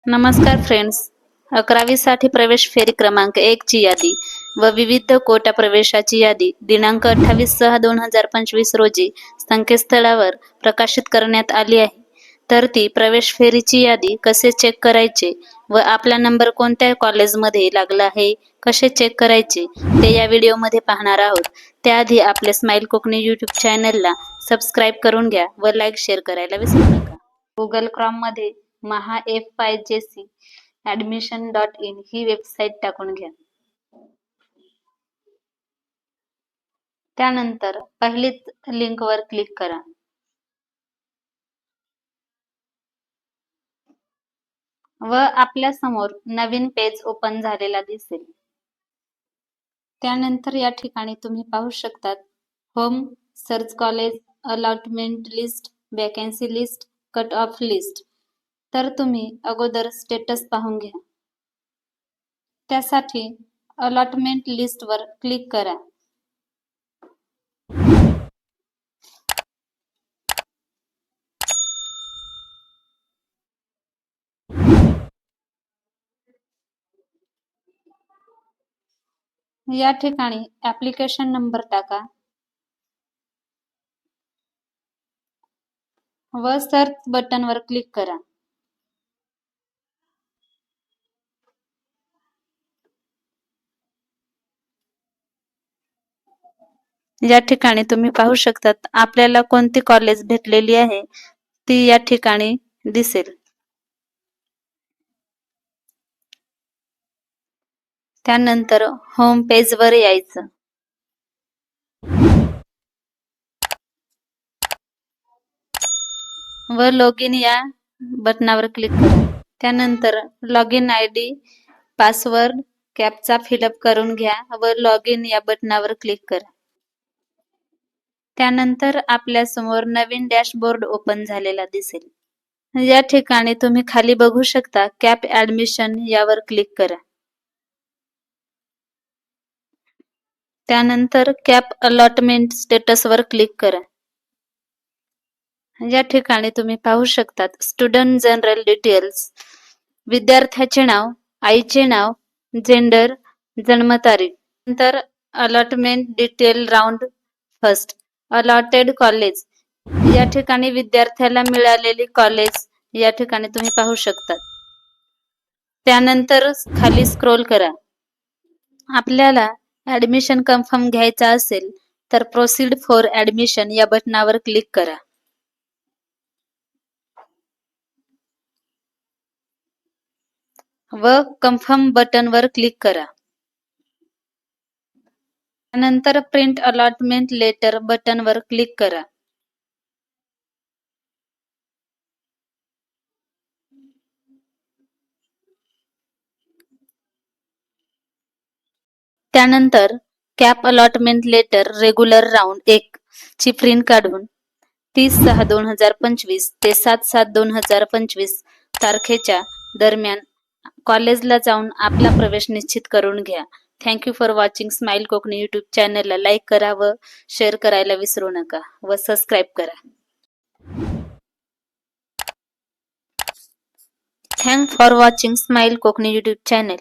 नमस्कार फ्रेंड्स. 11वी साठी प्रवेश फेरी क्रमांक 1 ची यादी व विविध कोटा प्रवेशाची यादी दिनांक 28/6/2025 रोजी संकेतस्थळावर प्रकाशित करण्यात आली आहे. तर ती प्रवेश फेरीची यादी कसे चेक करायचे व आपला नंबर कोणत्या कॉलेजमध्ये लागला आहे कसे चेक करायचे ते या व्हिडिओमध्ये पाहणार आहोत. त्याआधी आपल्या स्माईल कोकणी यूट्यूब चॅनलला सबस्क्राईब करून घ्या व लाईक शेअर करायला विसरू नका. गुगल क्रोममध्ये mahafijcadmission.in ही वेबसाईट टाकून घ्या. त्यानंतर पहिलीच लिंकवर क्लिक करा व आपल्या समोर नवीन पेज ओपन झालेला दिसेल. त्यानंतर या ठिकाणी तुम्ही पाहू शकतात home, search college, allotment list, vacancy list, cut off list. तर तुम्ही अगोदर स्टेटस पाहून घ्या. त्यासाठी अलॉटमेंट लिस्ट वर क्लिक करा. या ठिकाणी ऍप्लिकेशन नंबर टाका व सर्च बटन वर क्लिक करा. या ठिकाणी तुम्ही पाहू शकतात आपल्याला कोणती कॉलेज भेटलेली आहे ती या ठिकाणी दिसेल. त्यानंतर होम पेज वर यायचं व लॉगिन या बटनावर क्लिक करा. त्यानंतर login ID, password, captcha fill up करून घ्या व लॉगिन या बटनावर क्लिक करा. त्यानंतर आपल्या समोर नवीन डॅशबोर्ड ओपन झालेला दिसेल. या ठिकाणी तुम्ही खाली बघू शकता कॅप ऍडमिशन यावर क्लिक करा. त्यानंतर कॅप अलॉटमेंट स्टेटस वर क्लिक करा. या ठिकाणी तुम्ही पाहू शकतात स्टुडंट जनरल डिटेल्स, विद्यार्थ्याचे नाव, आईचे नाव, जेंडर, जन्मतारीख. नंतर allotment detail round first, allotted college. या ठिकाणी विद्यार्थ्याला मिळालेली कॉलेज या ठिकाणी तुम्ही पाहू शकता. त्यानंतर खाली स्क्रोल करा. आपल्याला ऍडमिशन कन्फर्म घ्यायचा असेल तर प्रोसीड फॉर ऍडमिशन या बटनावर क्लिक करा व कन्फर्म बटन वर क्लिक करा. त्यानंतर प्रिंट अलॉटमेंट लेटर बटन वर क्लिक करा. त्यानंतर CAP allotment letter regular round 1 ची प्रिंट काढून 30/6/2025 ते 7/7/2025 तारखेच्या दरम्यान कॉलेजला जाऊन आपला प्रवेश निश्चित करून घ्या. Thank you for watching smile Konkani YouTube चॅनलला लाईक करा व शेअर करायला विसरू नका व सबस्क्राईब करा. Thanks for watching smile Konkani YouTube channel.